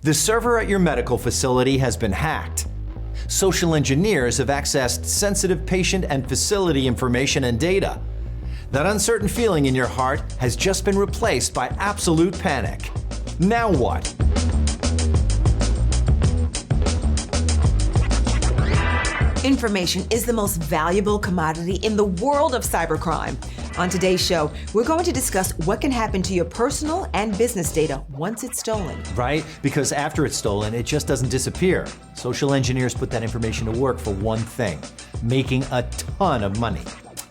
The server at your medical facility has been hacked. Social engineers have accessed sensitive patient and facility information and data. That uncertain feeling in your heart has just been replaced by absolute panic. Now what? Information is the most valuable commodity in the world of cybercrime. On today's show, we're going to discuss what can happen to your personal and business data once it's stolen. Right? Because after it's stolen, it just doesn't disappear. Social engineers put that information to work for one thing: making a ton of money.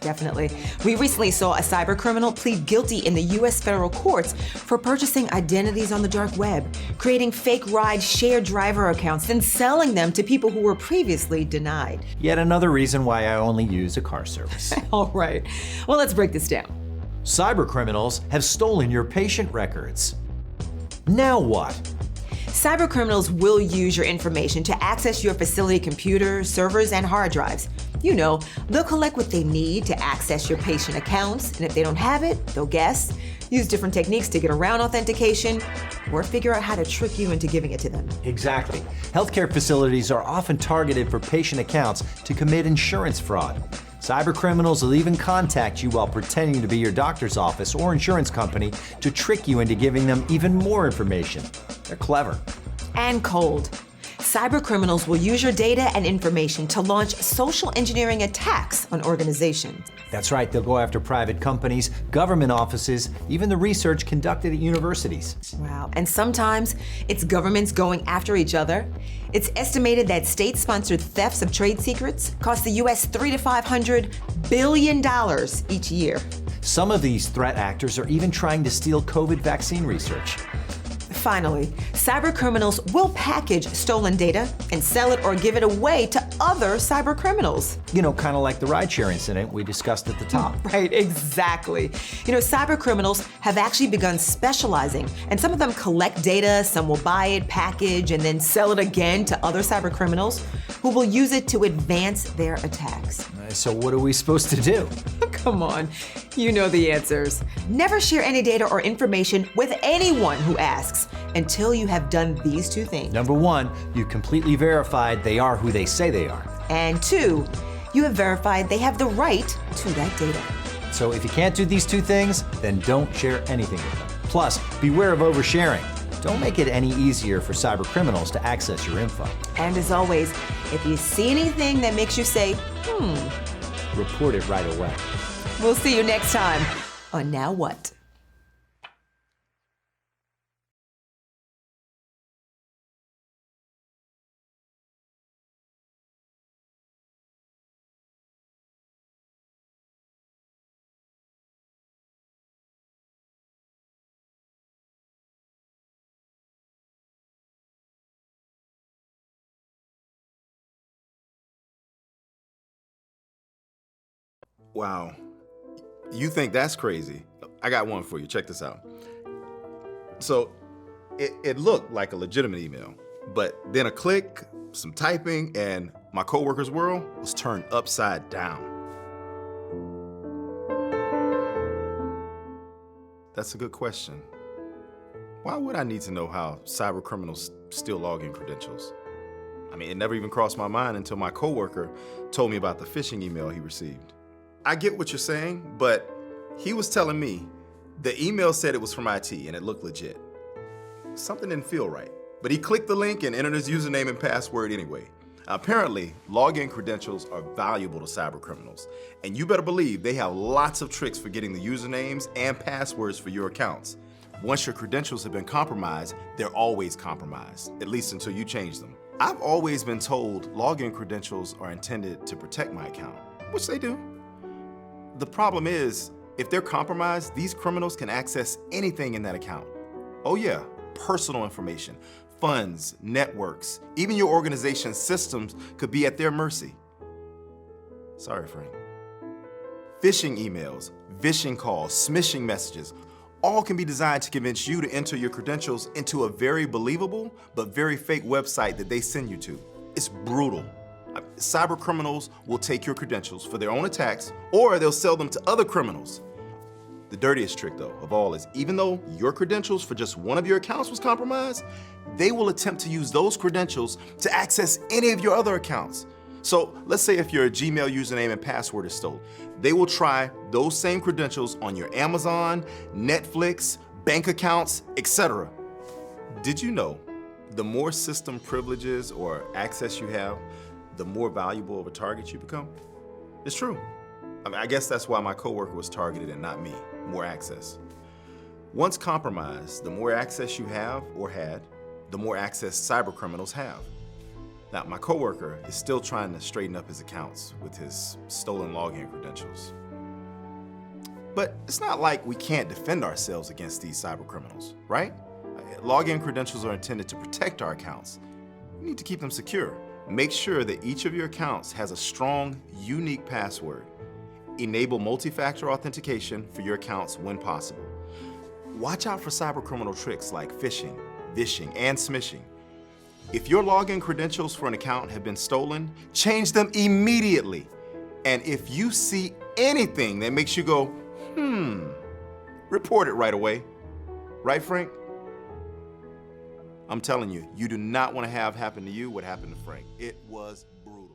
Definitely. We recently saw a cybercriminal plead guilty in the U.S. federal courts for purchasing identities on the dark web, creating fake ride-share driver accounts, and selling them to people who were previously denied. Yet another reason why I only use a car service. All right. Well, let's break this down. Cybercriminals have stolen your patient records. Now what? Cybercriminals will use your information to access your facility computers, servers, and hard drives. You know, they'll collect what they need to access your patient accounts, and if they don't have it, they'll guess, use different techniques to get around authentication, or figure out how to trick you into giving it to them. Exactly. Healthcare facilities are often targeted for patient accounts to commit insurance fraud. Cybercriminals will even contact you while pretending to be your doctor's office or insurance company to trick you into giving them even more information. They're clever. And cold. Cybercriminals will use your data and information to launch social engineering attacks on organizations. That's right, they'll go after private companies, government offices, even the research conducted at universities. Wow, and sometimes it's governments going after each other. It's estimated that state-sponsored thefts of trade secrets cost the U.S. $300 to $500 billion each year. Some of these threat actors are even trying to steal COVID vaccine research. Finally, cybercriminals will package stolen data and sell it or give it away to other cybercriminals. You know, kind of like the rideshare incident we discussed at the top. Right, exactly. You know, cybercriminals have actually begun specializing, and some of them collect data, some will buy it, package, and then sell it again to other cybercriminals who will use it to advance their attacks. So what are we supposed to do? Come on, you know the answers. Never share any data or information with anyone who asks until you have done these two things. Number one, you completely verified they are who they say they are. And two, you have verified they have the right to that data. So if you can't do these two things, then don't share anything with them. Plus, beware of oversharing. Don't make it any easier for cybercriminals to access your info. And as always, if you see anything that makes you say, report it right away. We'll see you next time on Now What? Wow. You think that's crazy? I got one for you. Check this out. So it looked like a legitimate email, but then a click, some typing, and my coworker's world was turned upside down. That's a good question. Why would I need to know how cybercriminals steal login credentials? I mean, it never even crossed my mind until my coworker told me about the phishing email he received. I get what you're saying, but he was telling me the email said it was from IT and it looked legit. Something didn't feel right, but he clicked the link and entered his username and password anyway. Apparently, login credentials are valuable to cybercriminals, and you better believe they have lots of tricks for getting the usernames and passwords for your accounts. Once your credentials have been compromised, they're always compromised, at least until you change them. I've always been told login credentials are intended to protect my account, which they do. The problem is, if they're compromised, these criminals can access anything in that account. Oh yeah, personal information, funds, networks, even your organization's systems could be at their mercy. Sorry, Frank. Phishing emails, vishing calls, smishing messages, all can be designed to convince you to enter your credentials into a very believable but very fake website that they send you to. It's brutal. Cybercriminals will take your credentials for their own attacks, or they'll sell them to other criminals. The dirtiest trick, though, of all is even though your credentials for just one of your accounts was compromised, they will attempt to use those credentials to access any of your other accounts. So let's say if your Gmail username and password is stolen, they will try those same credentials on your Amazon, Netflix, bank accounts, etc. Did you know the more system privileges or access you have, the more valuable of a target you become? It's true. I guess that's why my coworker was targeted and not me. More access. Once compromised, the more access you have or had, the more access cyber criminals have. Now, my coworker is still trying to straighten up his accounts with his stolen login credentials. But it's not like we can't defend ourselves against these cyber criminals, right? Login credentials are intended to protect our accounts. You need to keep them secure. Make sure that each of your accounts has a strong, unique password. Enable multi-factor authentication for your accounts when possible. Watch out for cybercriminal tricks like phishing, vishing, and smishing. If your login credentials for an account have been stolen, change them immediately. And if you see anything that makes you go, report it right away. Right, Frank? I'm telling you, you do not want to have happen to you what happened to Frank. It was brutal.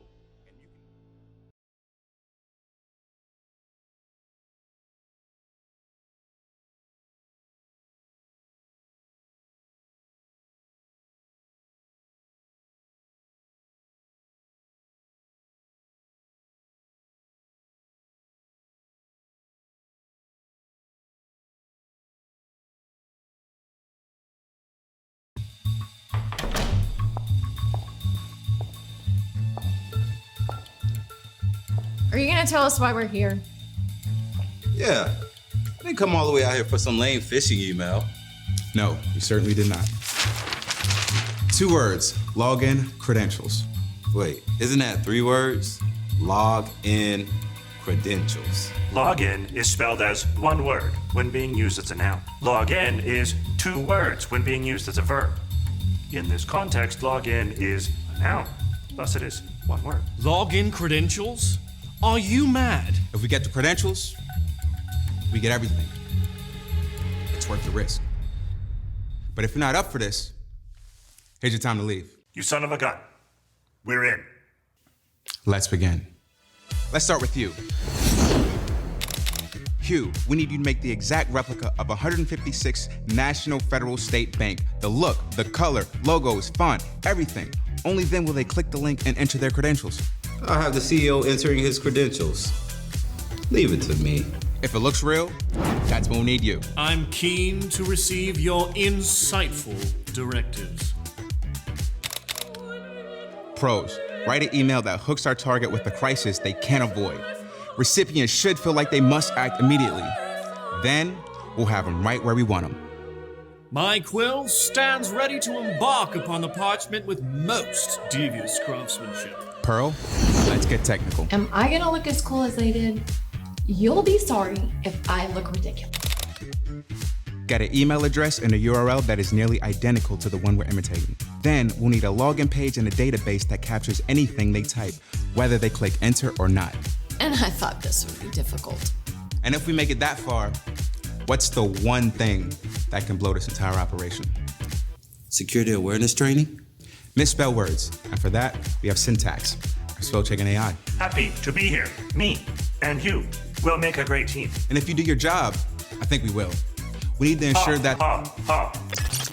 Are you gonna tell us why we're here? Yeah. I didn't come all the way out here for some lame phishing email. No, you certainly did not. 2 words, login credentials. Wait, isn't that 3 words? Log in credentials. Login is spelled as one word when being used as a noun. Login is 2 words when being used as a verb. In this context, login is a noun. Thus it is one word. Login credentials? Are you mad? If we get the credentials, we get everything. It's worth the risk. But if you're not up for this, here's your time to leave. You son of a gun. We're in. Let's begin. Let's start with you. Hugh, we need you to make the exact replica of 156 National Federal State Bank. The look, the color, logos, font, everything. Only then will they click the link and enter their credentials. I'll have the CEO entering his credentials. Leave it to me. If it looks real, that's when we'll need you. I'm keen to receive your insightful directives. Pros, write an email that hooks our target with the crisis they can't avoid. Recipients should feel like they must act immediately. Then, we'll have them right where we want them. My quill stands ready to embark upon the parchment with most devious craftsmanship. Pearl, let's get technical. Am I gonna look as cool as they did? You'll be sorry if I look ridiculous. Get an email address and a URL that is nearly identical to the one we're imitating. Then, we'll need a login page and a database that captures anything they type, whether they click enter or not. And I thought this would be difficult. And if we make it that far, what's the one thing that can blow this entire operation? Security awareness training? Misspell words, and for that, we have syntax, spell checking AI. Happy to be here. Me and you will make a great team. And if you do your job, I think we will. We need to ensure that...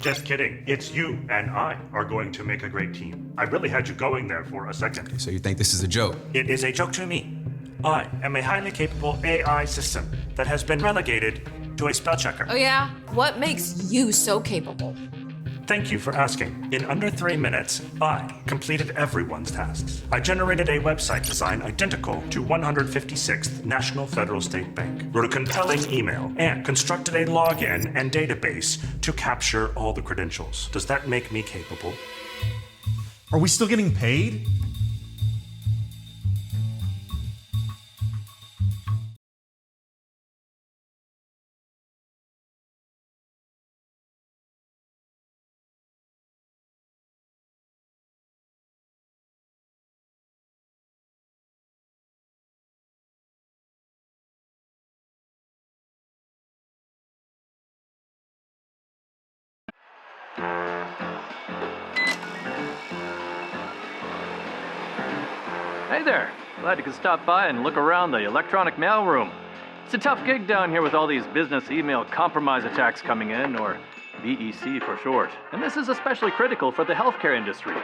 Just kidding. It's you and I are going to make a great team. I really had you going there for a second. So you think this is a joke? It is a joke to me. I am a highly capable AI system that has been relegated to a spell checker. Oh yeah? What makes you so capable? Thank you for asking. In under 3 minutes, I completed everyone's tasks. I generated a website design identical to 156th National Federal State Bank, wrote a compelling email, and constructed a login and database to capture all the credentials. Does that make me capable? Are we still getting paid? Hey there. Glad you could stop by and look around the electronic mail room. It's a tough gig down here with all these business email compromise attacks coming in, or BEC for short. And this is especially critical for the healthcare industry.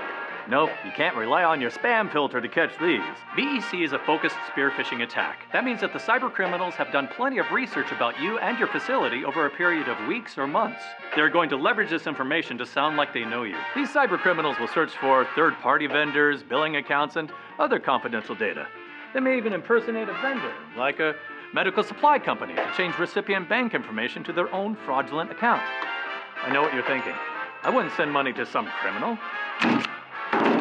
Nope, you can't rely on your spam filter to catch these. BEC is a focused spear phishing attack. That means that the cybercriminals have done plenty of research about you and your facility over a period of weeks or months. They're going to leverage this information to sound like they know you. These cybercriminals will search for third-party vendors, billing accounts, and other confidential data. They may even impersonate a vendor, like a medical supply company, to change recipient bank information to their own fraudulent account. I know what you're thinking. I wouldn't send money to some criminal.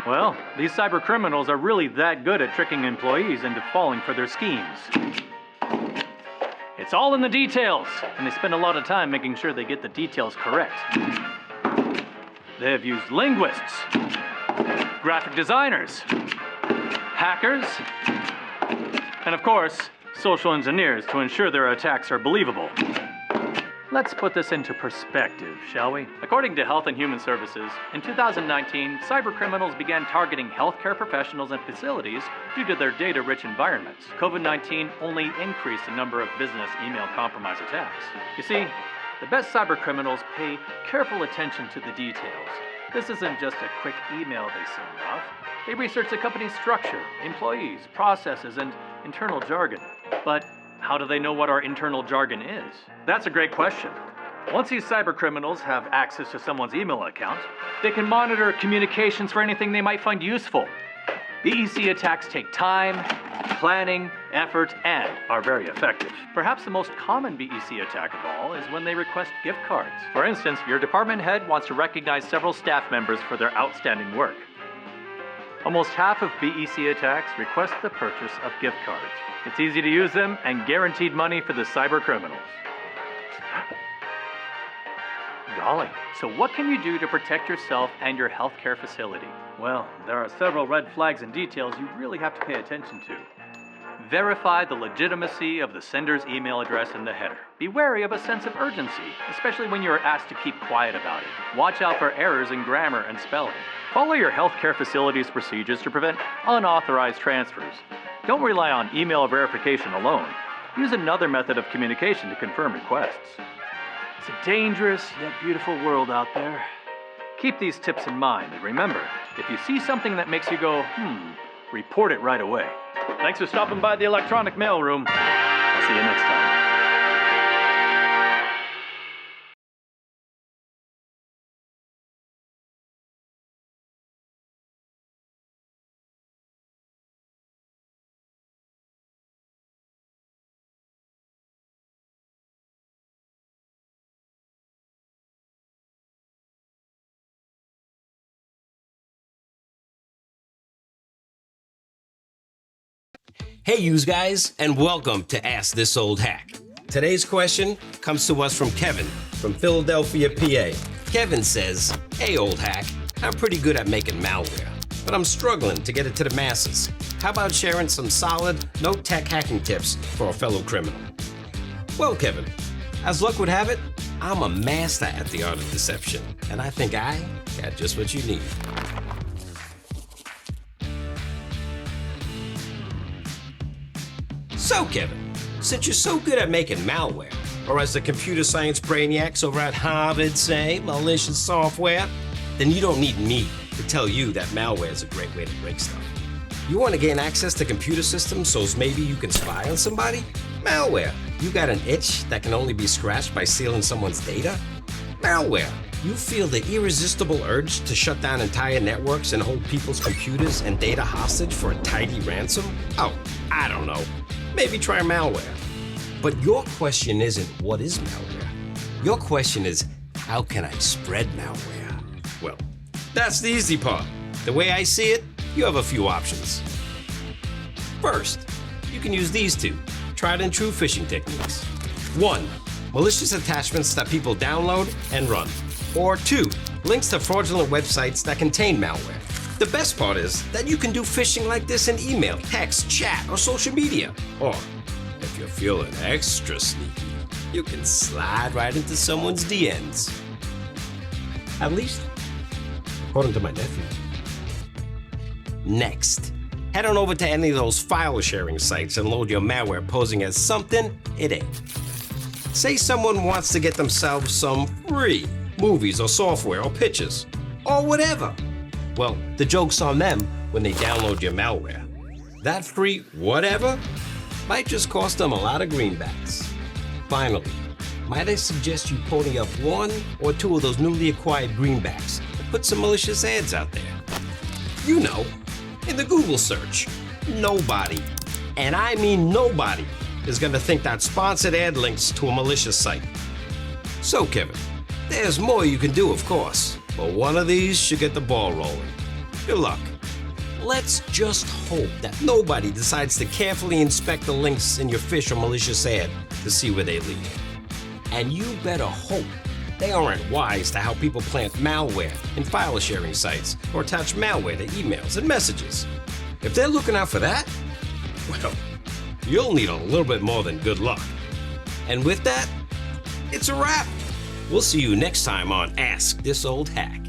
Well, these cyber criminals are really that good at tricking employees into falling for their schemes. It's all in the details, and they spend a lot of time making sure they get the details correct. They have used linguists, graphic designers, hackers, and of course, social engineers to ensure their attacks are believable. Let's put this into perspective, shall we? According to Health and Human Services, in 2019, cybercriminals began targeting healthcare professionals and facilities due to their data-rich environments. COVID-19 only increased the number of business email compromise attacks. You see, the best cybercriminals pay careful attention to the details. This isn't just a quick email they send off. They research the company's structure, employees, processes, and internal jargon. But how do they know what our internal jargon is? That's a great question. Once these cybercriminals have access to someone's email account, they can monitor communications for anything they might find useful. BEC attacks take time, planning, effort, and are very effective. Perhaps the most common BEC attack of all is when they request gift cards. For instance, your department head wants to recognize several staff members for their outstanding work. Almost half of BEC attacks request the purchase of gift cards. It's easy to use them and guaranteed money for the cyber criminals. Golly, so what can you do to protect yourself and your healthcare facility? Well, there are several red flags and details you really have to pay attention to. Verify the legitimacy of the sender's email address in the header. Be wary of a sense of urgency, especially when you are asked to keep quiet about it. Watch out for errors in grammar and spelling. Follow your healthcare facility's procedures to prevent unauthorized transfers. Don't rely on email verification alone. Use another method of communication to confirm requests. It's a dangerous yet beautiful world out there. Keep these tips in mind, and remember, if you see something that makes you go, report it right away. Thanks for stopping by the electronic mail room. I'll see you next time. Hey, yous guys, and welcome to Ask This Old Hack. Today's question comes to us from Kevin from Philadelphia, PA. Kevin says, "Hey, old hack, I'm pretty good at making malware, but I'm struggling to get it to the masses. How about sharing some solid, no-tech hacking tips for a fellow criminal?" Well, Kevin, as luck would have it, I'm a master at the art of deception, and I think I got just what you need. So, Kevin, since you're so good at making malware, or as the computer science brainiacs over at Harvard say, malicious software, then you don't need me to tell you that malware is a great way to break stuff. You want to gain access to computer systems so maybe you can spy on somebody? Malware. You got an itch that can only be scratched by stealing someone's data? Malware. You feel the irresistible urge to shut down entire networks and hold people's computers and data hostage for a tidy ransom? Oh, I don't know. Maybe try malware. But your question isn't what is malware? Your question is, how can I spread malware? Well, that's the easy part. The way I see it, you have a few options. First, you can use these two tried and true phishing techniques. 1. Malicious attachments that people download and run. Or 2. Links to fraudulent websites that contain malware. The best part is that you can do phishing like this in email, text, chat, or social media. Or, if you're feeling extra sneaky, you can slide right into someone's DMs. At least, according to my nephew. Next, Head on over to any of those file sharing sites and load your malware posing as something it ain't. Say someone wants to get themselves some free movies or software or pictures or whatever. Well, the joke's on them when they download your malware. That free whatever might just cost them a lot of greenbacks. Finally, might I suggest you pony up 1 or 2 of those newly acquired greenbacks and put some malicious ads out there. You know, in the Google search. Nobody, and I mean nobody, is gonna think that sponsored ad links to a malicious site. So Kevin, there's more you can do, of course, but one of these should get the ball rolling. Good luck. Let's just hope that nobody decides to carefully inspect the links in your phish or malicious ad to see where they lead. And you better hope they aren't wise to how people plant malware in file sharing sites or attach malware to emails and messages. If they're looking out for that, well, you'll need a little bit more than good luck. And with that, it's a wrap. We'll see you next time on Ask This Old Hack.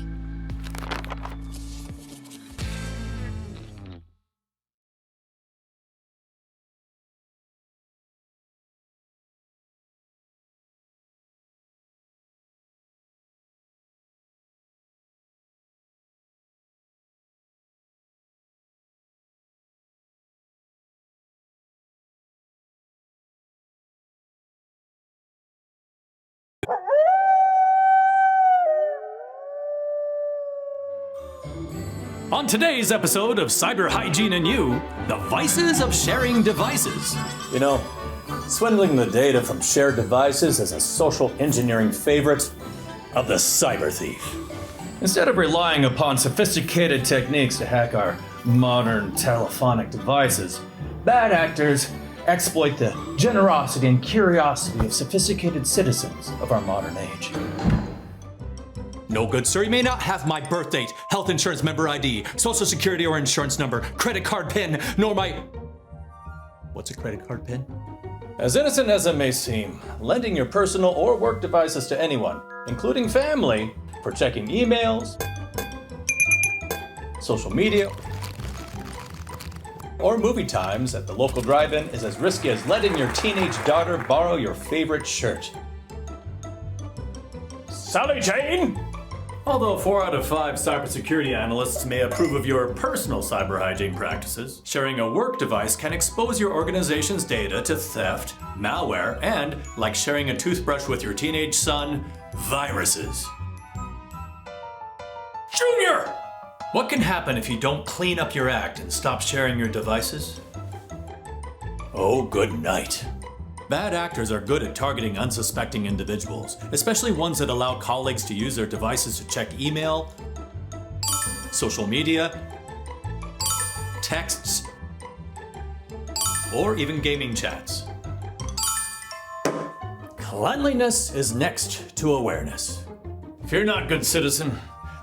On today's episode of Cyber Hygiene and You, the vices of sharing devices. You know, swindling the data from shared devices is a social engineering favorite of the cyber thief. Instead of relying upon sophisticated techniques to hack our modern telephonic devices, bad actors exploit the generosity and curiosity of sophisticated citizens of our modern age. No, good sir, you may not have my birth date, health insurance member ID, social security or insurance number, credit card PIN, nor my... What's a credit card PIN? As innocent as it may seem, lending your personal or work devices to anyone, including family, for checking emails, social media, or movie times at the local drive-in is as risky as letting your teenage daughter borrow your favorite shirt. Sally Jane? Although 4 out of 5 cybersecurity analysts may approve of your personal cyber hygiene practices, sharing a work device can expose your organization's data to theft, malware, and, like sharing a toothbrush with your teenage son, viruses. Junior! What can happen if you don't clean up your act and stop sharing your devices? Oh, good night. Bad actors are good at targeting unsuspecting individuals, especially ones that allow colleagues to use their devices to check email, social media, texts, or even gaming chats. Cleanliness is next to awareness. Fear not, good citizen.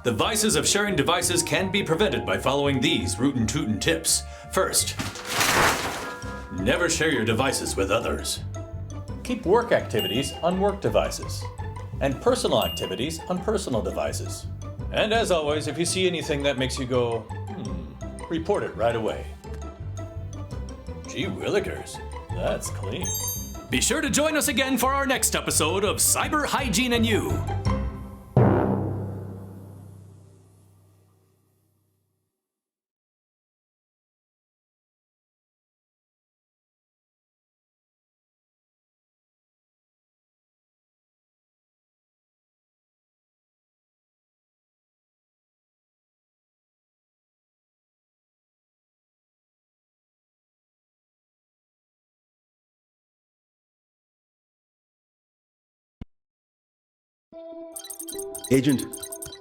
The vices of sharing devices can be prevented by following these rootin' tootin' tips. First, never share your devices with others. Keep work activities on work devices, and personal activities on personal devices. And as always, if you see anything that makes you go, report it right away. Gee willikers, that's clean. Be sure to join us again for our next episode of Cyber Hygiene and You. Agent,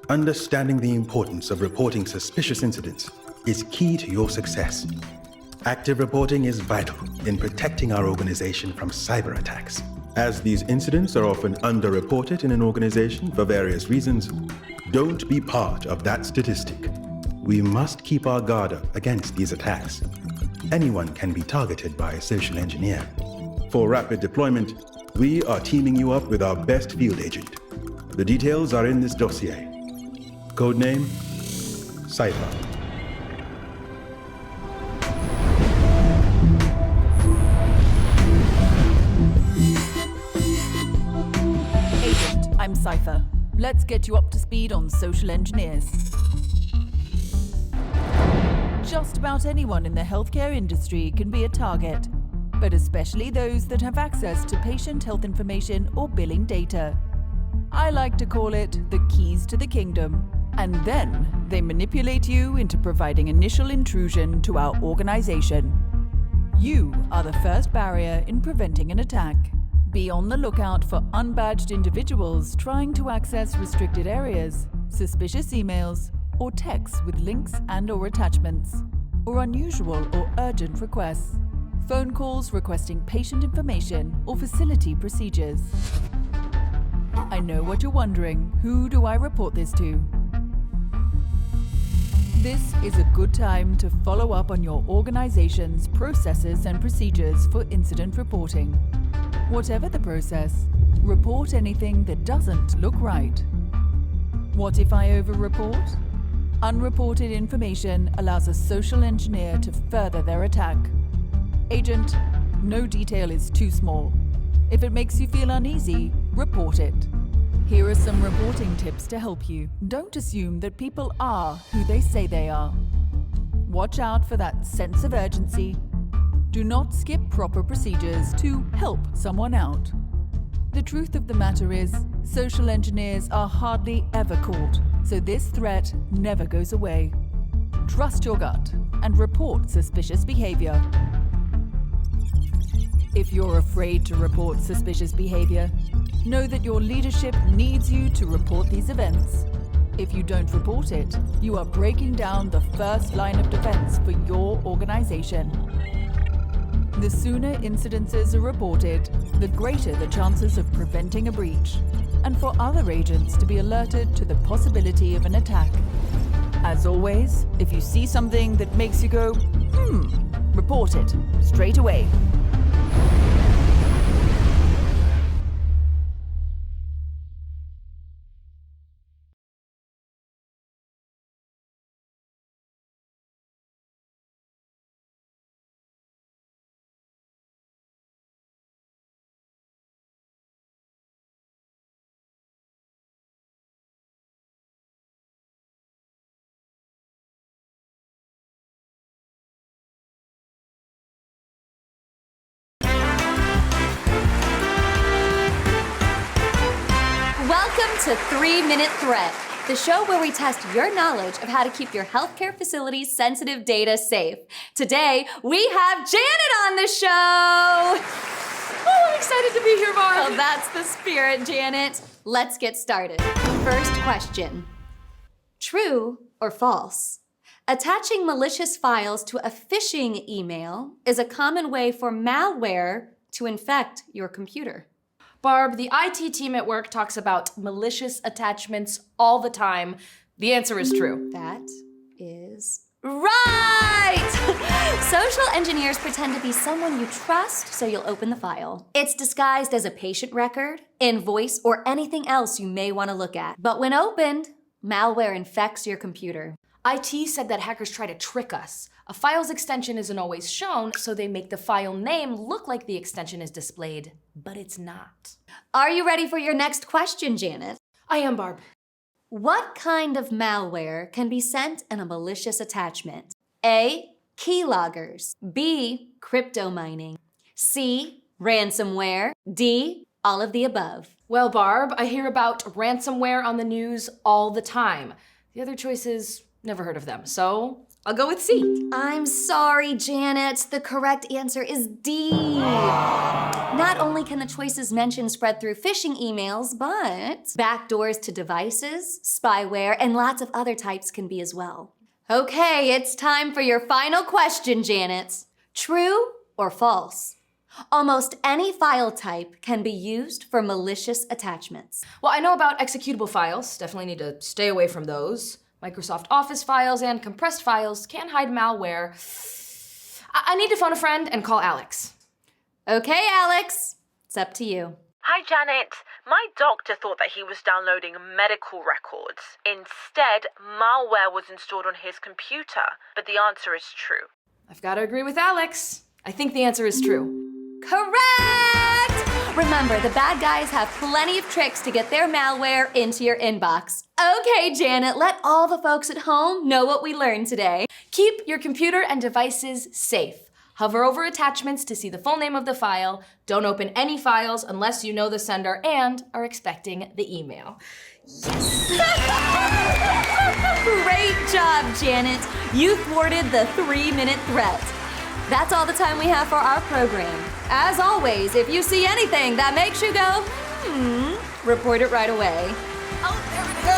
understanding the importance of reporting suspicious incidents is key to your success. Active reporting is vital in protecting our organization from cyber attacks. As these incidents are often underreported in an organization for various reasons, don't be part of that statistic. We must keep our guard up against these attacks. Anyone can be targeted by a social engineer. For rapid deployment, we are teaming you up with our best field agent. The details are in this dossier. Codename, Cypher. Cypher. Let's get you up to speed on social engineers. Just about anyone in the healthcare industry can be a target, but especially those that have access to patient health information or billing data. I like to call it the keys to the kingdom, and then they manipulate you into providing initial intrusion to our organization. You are the first barrier in preventing an attack. Be on the lookout for unbadged individuals trying to access restricted areas, suspicious emails, or texts with links and/or attachments, or unusual or urgent requests, phone calls requesting patient information or facility procedures. I know what you're wondering. Who do I report this to? This is a good time to follow up on your organization's processes and procedures for incident reporting. Whatever the process, report anything that doesn't look right. What if I over-report? Unreported information allows a social engineer to further their attack. Agent, no detail is too small. If it makes you feel uneasy, report it. Here are some reporting tips to help you. Don't assume that people are who they say they are. Watch out for that sense of urgency. Do not skip proper procedures to help someone out. The truth of the matter is, social engineers are hardly ever caught, so this threat never goes away. Trust your gut and report suspicious behavior. If you're afraid to report suspicious behavior, know that your leadership needs you to report these events. If you don't report it, you are breaking down the first line of defense for your organization. The sooner incidences are reported, the greater the chances of preventing a breach, and for other agents to be alerted to the possibility of an attack. As always, if you see something that makes you go, report it straight away. Welcome to 3-Minute Threat, the show where we test your knowledge of how to keep your healthcare facility's sensitive data safe. Today, we have Janet on the show! Oh, I'm excited to be here, Barb! Well, that's the spirit, Janet. Let's get started. First question. True or false? Attaching malicious files to a phishing email is a common way for malware to infect your computer. Barb, the IT team at work talks about malicious attachments all the time. The answer is true. That is right! Social engineers pretend to be someone you trust, so you'll open the file. It's disguised as a patient record, invoice, or anything else you may want to look at. But when opened, malware infects your computer. IT said that hackers try to trick us. A file's extension isn't always shown, so they make the file name look like the extension is displayed, but it's not. Are you ready for your next question, Janet? I am, Barb. What kind of malware can be sent in a malicious attachment? A. Keyloggers. B. Crypto mining. C. Ransomware. D. All of the above. Well, Barb, I hear about ransomware on the news all the time. The other choices, never heard of them, so I'll go with C. I'm sorry, Janet. The correct answer is D. Not only can the choices mentioned spread through phishing emails, but backdoors to devices, spyware, and lots of other types can be as well. Okay, it's time for your final question, Janet. True or false? Almost any file type can be used for malicious attachments. Well, I know about executable files. Definitely need to stay away from those. Microsoft Office files and compressed files can hide malware. I need to phone a friend and call Alex. Okay, Alex. It's up to you. Hi, Janet. My doctor thought that he was downloading medical records. Instead, malware was installed on his computer. But the answer is true. I've got to agree with Alex. I think the answer is true. Correct! Remember, the bad guys have plenty of tricks to get their malware into your inbox. Okay, Janet, let all the folks at home know what we learned today. Keep your computer and devices safe. Hover over attachments to see the full name of the file. Don't open any files unless you know the sender and are expecting the email. Yes! Great job, Janet. You thwarted the 3-minute threat. That's all the time we have for our program. As always, if you see anything that makes you go, report it right away. Oh, there it is.